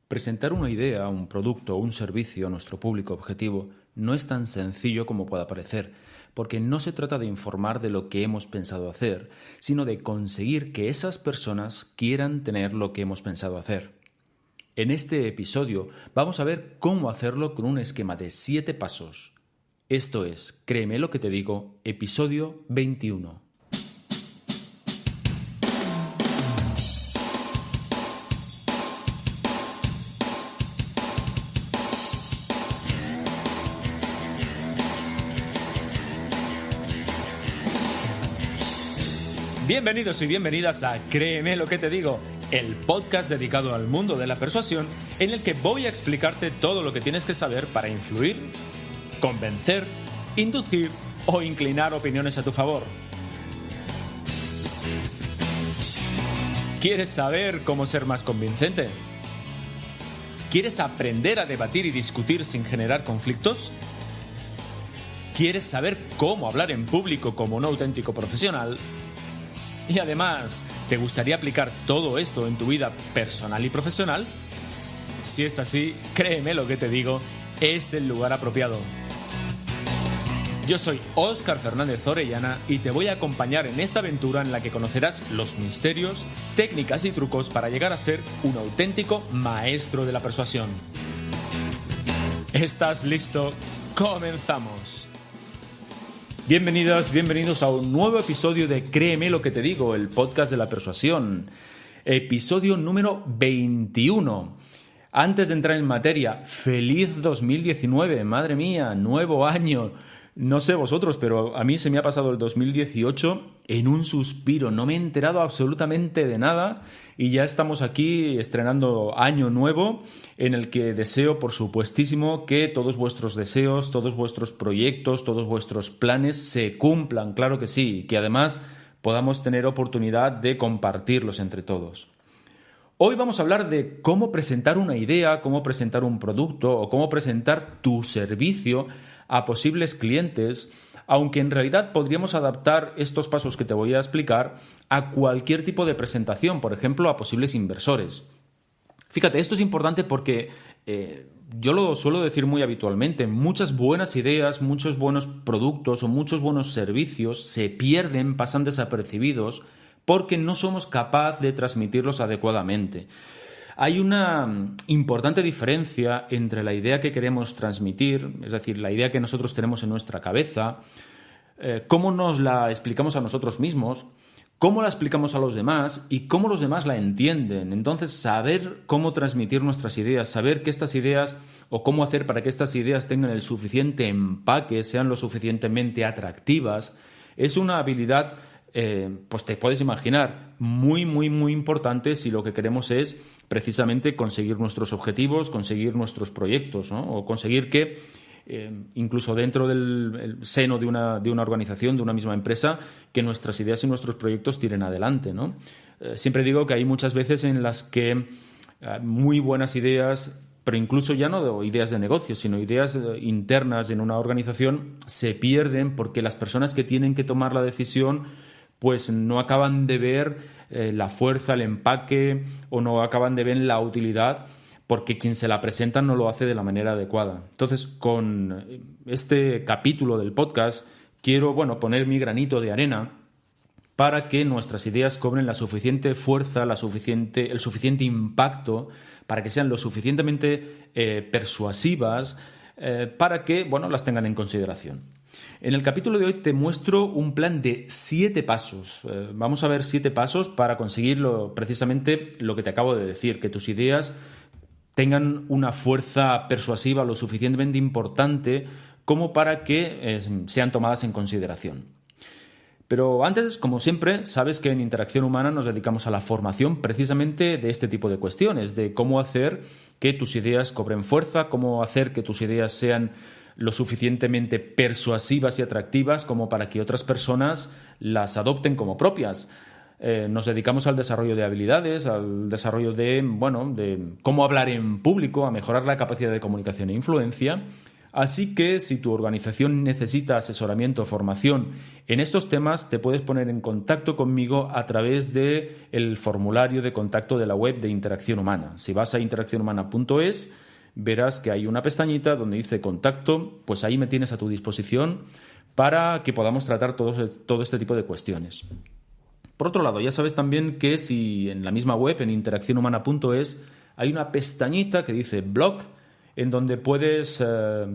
Presentar una idea, un producto o un servicio a nuestro público objetivo no es tan sencillo como pueda parecer, porque no se trata de informar de lo que hemos pensado hacer, sino de conseguir que esas personas quieran tener lo que hemos pensado hacer. En este episodio vamos a ver cómo hacerlo con un esquema de 7 pasos. Esto es, créeme lo que te digo, episodio 21. Bienvenidos y bienvenidas a Créeme lo que te digo, el podcast dedicado al mundo de la persuasión en el que voy a explicarte todo lo que tienes que saber para influir, convencer, inducir o inclinar opiniones a tu favor. ¿Quieres saber cómo ser más convincente? ¿Quieres aprender a debatir y discutir sin generar conflictos? ¿Quieres saber cómo hablar en público como un auténtico profesional? Y además, ¿te gustaría aplicar todo esto en tu vida personal y profesional? Si es así, créeme lo que te digo, es el lugar apropiado. Yo soy Óscar Fernández Orellana y te voy a acompañar en esta aventura en la que conocerás los misterios, técnicas y trucos para llegar a ser un auténtico maestro de la persuasión. ¿Estás listo? ¡Comenzamos! Bienvenidos a un nuevo episodio de Créeme lo que te digo, el podcast de la persuasión. Episodio número 21. Antes de entrar en materia, ¡feliz 2019! ¡Madre mía! ¡Nuevo año! No sé vosotros, pero a mí se me ha pasado el 2018 en un suspiro. No me he enterado absolutamente de nada y ya estamos aquí estrenando año nuevo en el que deseo, por supuestísimo, que todos vuestros deseos, todos vuestros proyectos, todos vuestros planes se cumplan, claro que sí, y que además podamos tener oportunidad de compartirlos entre todos. Hoy vamos a hablar de cómo presentar una idea, cómo presentar un producto o cómo presentar tu servicio a posibles clientes, aunque en realidad podríamos adaptar estos pasos que te voy a explicar a cualquier tipo de presentación, por ejemplo, a posibles inversores. Fíjate, esto es importante porque yo lo suelo decir muy habitualmente, muchas buenas ideas, muchos buenos productos o muchos buenos servicios se pierden, pasan desapercibidos porque no somos capaces de transmitirlos adecuadamente. Hay una importante diferencia entre la idea que queremos transmitir, es decir, la idea que nosotros tenemos en nuestra cabeza, cómo nos la explicamos a nosotros mismos, cómo la explicamos a los demás y cómo los demás la entienden. Entonces, saber cómo transmitir nuestras ideas, saber que estas ideas o cómo hacer para que estas ideas tengan el suficiente empaque, sean lo suficientemente atractivas, es una habilidad, pues te puedes imaginar, muy importante si lo que queremos es precisamente conseguir nuestros objetivos, conseguir nuestros proyectos, ¿no? O conseguir que incluso dentro del seno de una organización, de una misma empresa, que nuestras ideas y nuestros proyectos tiren adelante, ¿no? Siempre digo que hay muchas veces en las que muy buenas ideas, pero incluso ya no ideas de negocio, sino ideas internas en una organización, se pierden porque las personas que tienen que tomar la decisión pues no acaban de ver la fuerza, el empaque o no acaban de ver la utilidad porque quien se la presenta no lo hace de la manera adecuada. Entonces, con este capítulo del podcast quiero, poner mi granito de arena para que nuestras ideas cobren la suficiente fuerza, el suficiente impacto, para que sean lo suficientemente persuasivas, para que las tengan en consideración. En el capítulo de hoy te muestro un plan de 7 pasos. Vamos a ver 7 pasos para conseguir precisamente lo que te acabo de decir, que tus ideas tengan una fuerza persuasiva lo suficientemente importante como para que sean tomadas en consideración. Pero antes, como siempre, sabes que en Interacción Humana nos dedicamos a la formación precisamente de este tipo de cuestiones, de cómo hacer que tus ideas cobren fuerza, cómo hacer que tus ideas sean lo suficientemente persuasivas y atractivas como para que otras personas las adopten como propias. Nos dedicamos al desarrollo de habilidades, al desarrollo de cómo hablar en público, a mejorar la capacidad de comunicación e influencia, Así que si tu organización necesita asesoramiento o formación en estos temas, te puedes poner en contacto conmigo a través del formulario de contacto de la web de Interacción Humana. Si vas a interaccionhumana.es, verás que hay una pestañita donde dice contacto, pues ahí me tienes a tu disposición para que podamos tratar todo este tipo de cuestiones. Por otro lado, ya sabes también que si en la misma web, en interaccionhumana.es, hay una pestañita que dice blog, en donde puedes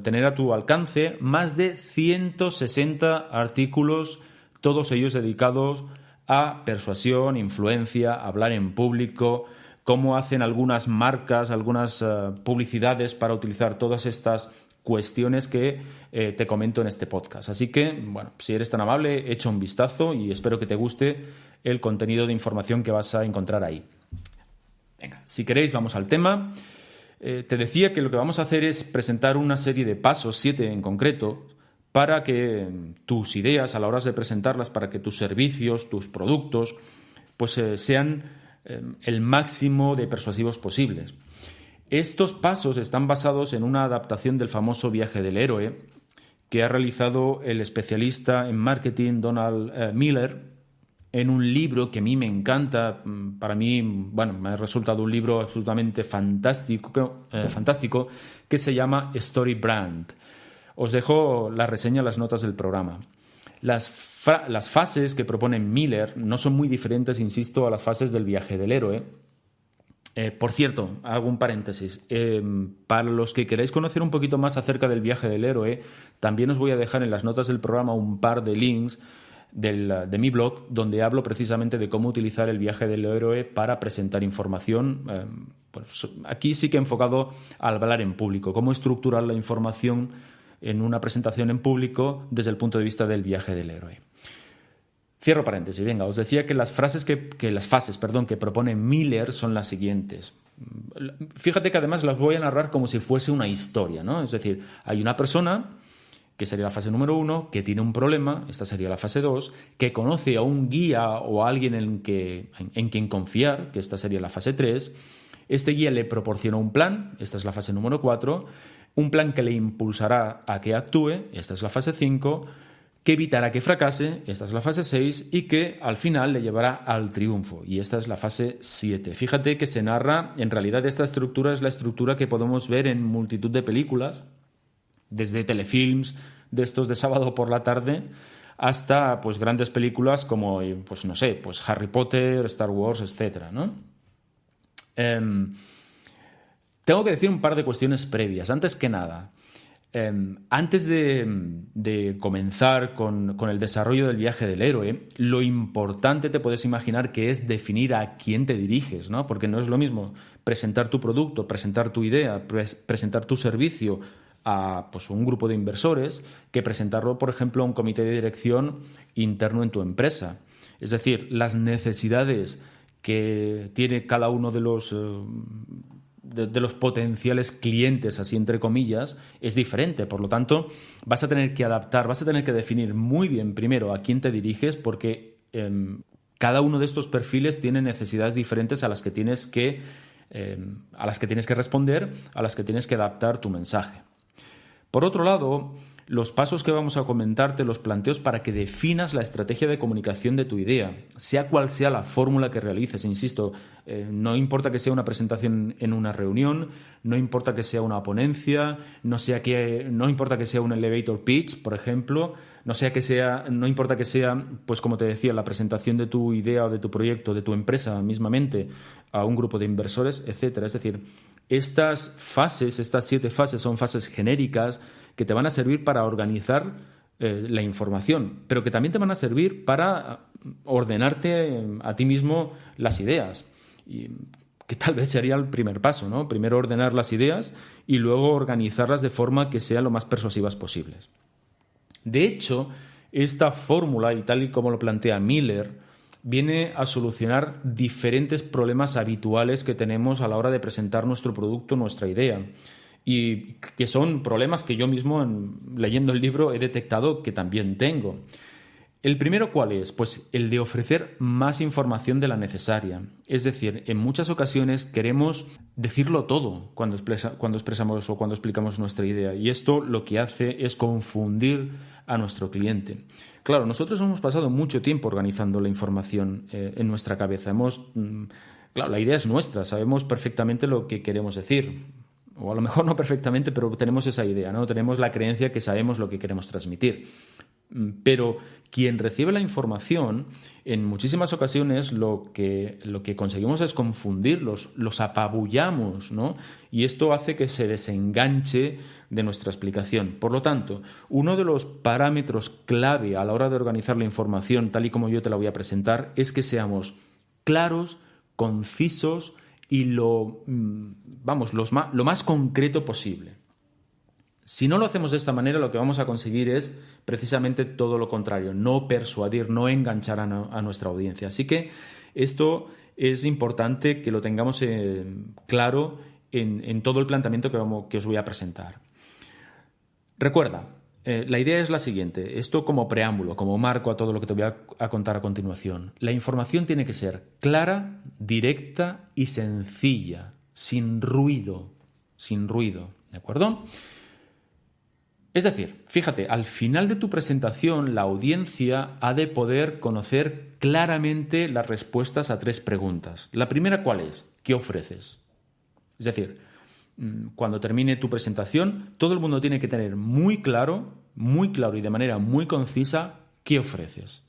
tener a tu alcance más de 160 artículos, todos ellos dedicados a persuasión, influencia, hablar en público, cómo hacen algunas marcas, algunas publicidades para utilizar todas estas cuestiones que te comento en este podcast. Así que, bueno, si eres tan amable, echa un vistazo y espero que te guste el contenido de información que vas a encontrar ahí. Venga, si queréis, vamos al tema. Te decía que lo que vamos a hacer es presentar una serie de pasos, 7 en concreto, para que tus ideas, a la hora de presentarlas, para que tus servicios, tus productos, pues sean el máximo de persuasivos posibles. Estos pasos están basados en una adaptación del famoso Viaje del Héroe que ha realizado el especialista en marketing Donald Miller en un libro que a mí me encanta. Para mí, bueno, me ha resultado un libro absolutamente fantástico que se llama Story Brand. Os dejo la reseña en las notas del programa. Las fases que propone Miller no son muy diferentes, insisto, a las fases del Viaje del Héroe. Por cierto, hago un paréntesis. Para los que queráis conocer un poquito más acerca del Viaje del Héroe, también os voy a dejar en las notas del programa un par de links de mi blog, donde hablo precisamente de cómo utilizar el Viaje del Héroe para presentar información. Pues aquí sí que he enfocado a hablar en público, cómo estructurar la información en una presentación en público desde el punto de vista del Viaje del Héroe. Cierro paréntesis. Venga, os decía que las fases que propone Miller son las siguientes. Fíjate que además las voy a narrar como si fuese una historia, ¿no? Es decir, hay una persona, que sería la fase número 1, que tiene un problema, esta sería la fase 2, que conoce a un guía o a alguien en quien confiar, que esta sería la fase 3. Este guía le proporciona un plan, esta es la fase número 4, un plan que le impulsará a que actúe, esta es la fase 5, que evitará que fracase, esta es la fase 6, y que al final le llevará al triunfo, y esta es la fase 7. Fíjate que se narra, en realidad esta estructura es la estructura que podemos ver en multitud de películas, desde telefilms de estos de sábado por la tarde hasta pues grandes películas como pues no sé, pues Harry Potter, Star Wars, etcétera, ¿no? Tengo que decir un par de cuestiones previas. Antes que nada, antes de comenzar con el desarrollo del Viaje del Héroe, lo importante te puedes imaginar que es definir a quién te diriges, ¿no? Porque no es lo mismo presentar tu producto, presentar tu idea, presentar tu servicio a pues, un grupo de inversores que presentarlo, por ejemplo, a un comité de dirección interno en tu empresa. Es decir, las necesidades que tiene cada uno de los potenciales clientes, así entre comillas, es diferente. Por lo tanto, vas a tener que adaptar, vas a tener que definir muy bien primero a quién te diriges, porque cada uno de estos perfiles tiene necesidades diferentes a las que tienes que responder, a las que tienes que adaptar tu mensaje. Por otro lado, los pasos que vamos a comentarte los planteos para que definas la estrategia de comunicación de tu idea, sea cual sea la fórmula que realices. Insisto, no importa que sea una presentación en una reunión, no importa que sea una ponencia, no importa que sea un elevator pitch, por ejemplo, no importa que sea, pues como te decía, la presentación de tu idea o de tu proyecto, de tu empresa mismamente, a un grupo de inversores, etcétera. Es decir, estas 7 fases son fases genéricas que te van a servir para organizar la información, pero que también te van a servir para ordenarte a ti mismo las ideas. Y que tal vez sería el primer paso, ¿no? Primero ordenar las ideas y luego organizarlas de forma que sean lo más persuasivas posibles. De hecho, esta fórmula, y tal y como lo plantea Miller, viene a solucionar diferentes problemas habituales que tenemos a la hora de presentar nuestro producto, nuestra idea, y que son problemas que yo mismo, leyendo el libro, he detectado que también tengo. El primero, ¿cuál es? Pues el de ofrecer más información de la necesaria. Es decir, en muchas ocasiones queremos decirlo todo cuando expresamos o cuando explicamos nuestra idea, y esto lo que hace es confundir a nuestro cliente. Claro, nosotros hemos pasado mucho tiempo organizando la información en nuestra cabeza. Claro, la idea es nuestra, sabemos perfectamente lo que queremos decir. O a lo mejor no perfectamente, pero tenemos esa idea, ¿no? Tenemos la creencia que sabemos lo que queremos transmitir. Pero quien recibe la información, en muchísimas ocasiones lo que conseguimos es confundirlos, los apabullamos, ¿no? Y esto hace que se desenganche de nuestra explicación. Por lo tanto, uno de los parámetros clave a la hora de organizar la información, tal y como yo te la voy a presentar, es que seamos claros, concisos y lo más concreto posible. Si no lo hacemos de esta manera, lo que vamos a conseguir es precisamente todo lo contrario, no persuadir, no enganchar a nuestra audiencia. Así que esto es importante que lo tengamos claro en todo el planteamiento que os voy a presentar. Recuerda, la idea es la siguiente, esto como preámbulo, como marco a todo lo que te voy a contar a continuación. La información tiene que ser clara, directa y sencilla, sin ruido, ¿de acuerdo? Es decir, fíjate, al final de tu presentación la audiencia ha de poder conocer claramente las respuestas a 3 preguntas. La primera, ¿cuál es? ¿Qué ofreces? Es decir, cuando termine tu presentación, todo el mundo tiene que tener muy claro y de manera muy concisa qué ofreces.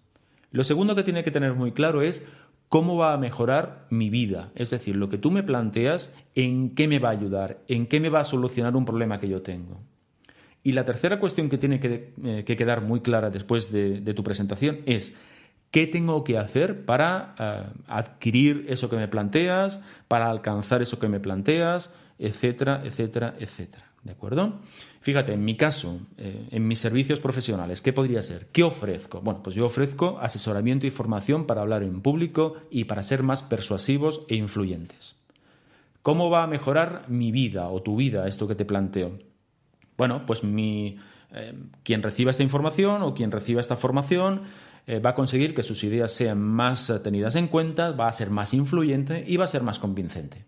Lo segundo que tiene que tener muy claro es cómo va a mejorar mi vida. Es decir, lo que tú me planteas, en qué me va a ayudar, en qué me va a solucionar un problema que yo tengo. Y la tercera cuestión que tiene que quedar muy clara después de tu presentación es qué tengo que hacer para adquirir eso que me planteas, para alcanzar eso que me planteas, etcétera, etcétera, etcétera. ¿De acuerdo? Fíjate, en mi caso, en mis servicios profesionales, ¿qué podría ser? ¿Qué ofrezco? Bueno, pues yo ofrezco asesoramiento y formación para hablar en público y para ser más persuasivos e influyentes. ¿Cómo va a mejorar mi vida o tu vida esto que te planteo? Bueno, pues quien reciba esta información o quien reciba esta formación va a conseguir que sus ideas sean más tenidas en cuenta, va a ser más influyente y va a ser más convincente.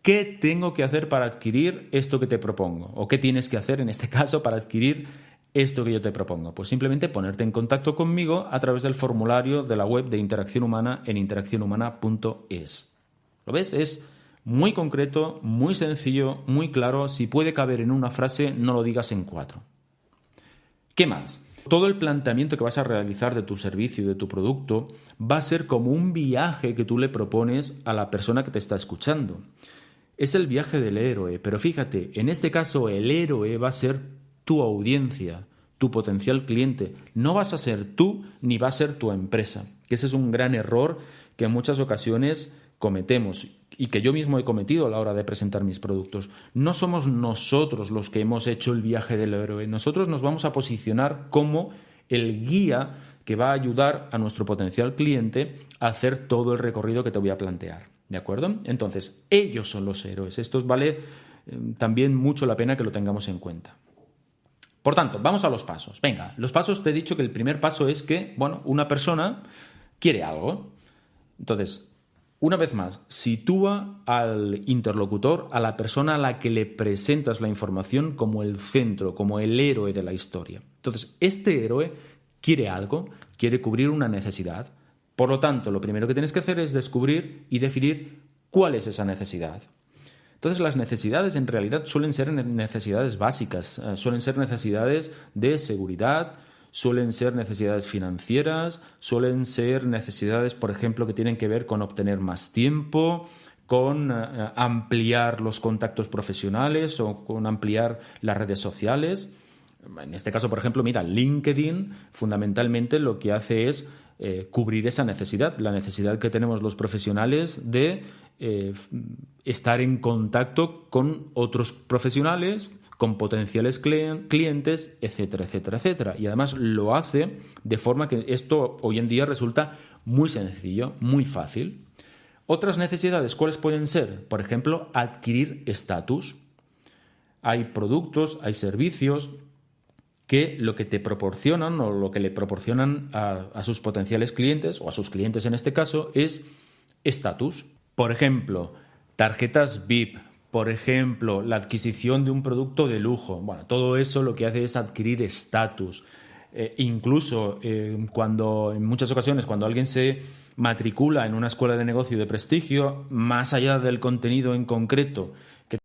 ¿Qué tengo que hacer para adquirir esto que te propongo? ¿O qué tienes que hacer en este caso para adquirir esto que yo te propongo? Pues simplemente ponerte en contacto conmigo a través del formulario de la web de Interacción Humana en interaccionhumana.es. ¿Lo ves? Es muy concreto, muy sencillo, muy claro. Si puede caber en una frase, no lo digas en 4. ¿Qué más? Todo el planteamiento que vas a realizar de tu servicio y de tu producto va a ser como un viaje que tú le propones a la persona que te está escuchando. Es el viaje del héroe, pero fíjate, en este caso el héroe va a ser tu audiencia, tu potencial cliente. No vas a ser tú ni va a ser tu empresa, que ese es un gran error que en muchas ocasiones cometemos y que yo mismo he cometido a la hora de presentar mis productos. No somos nosotros los que hemos hecho el viaje del héroe. Nosotros nos vamos a posicionar como el guía que va a ayudar a nuestro potencial cliente a hacer todo el recorrido que te voy a plantear. ¿De acuerdo? Entonces, ellos son los héroes. Esto vale también mucho la pena que lo tengamos en cuenta. Por tanto, vamos a los pasos. Venga, los pasos te he dicho que el primer paso es que, una persona quiere algo. Entonces, una vez más, sitúa al interlocutor, a la persona a la que le presentas la información como el centro, como el héroe de la historia. Entonces, este héroe quiere algo, quiere cubrir una necesidad. Por lo tanto, lo primero que tienes que hacer es descubrir y definir cuál es esa necesidad. Entonces, las necesidades en realidad suelen ser necesidades básicas, suelen ser necesidades de seguridad, suelen ser necesidades financieras, suelen ser necesidades, por ejemplo, que tienen que ver con obtener más tiempo, con ampliar los contactos profesionales o con ampliar las redes sociales. En este caso, por ejemplo, mira, LinkedIn fundamentalmente lo que hace es cubrir esa necesidad, la necesidad que tenemos los profesionales de estar en contacto con otros profesionales, con potenciales clientes, etcétera, etcétera, etcétera. Y además lo hace de forma que esto hoy en día resulta muy sencillo, muy fácil. Otras necesidades, ¿cuáles pueden ser? Por ejemplo, adquirir estatus. Hay productos, hay servicios que lo que te proporcionan o lo que le proporcionan a sus potenciales clientes, o a sus clientes en este caso, es estatus. Por ejemplo, tarjetas VIP, por ejemplo, la adquisición de un producto de lujo. Bueno, todo eso lo que hace es adquirir estatus. Incluso cuando en muchas ocasiones cuando alguien se matricula en una escuela de negocio de prestigio, más allá del contenido en concreto que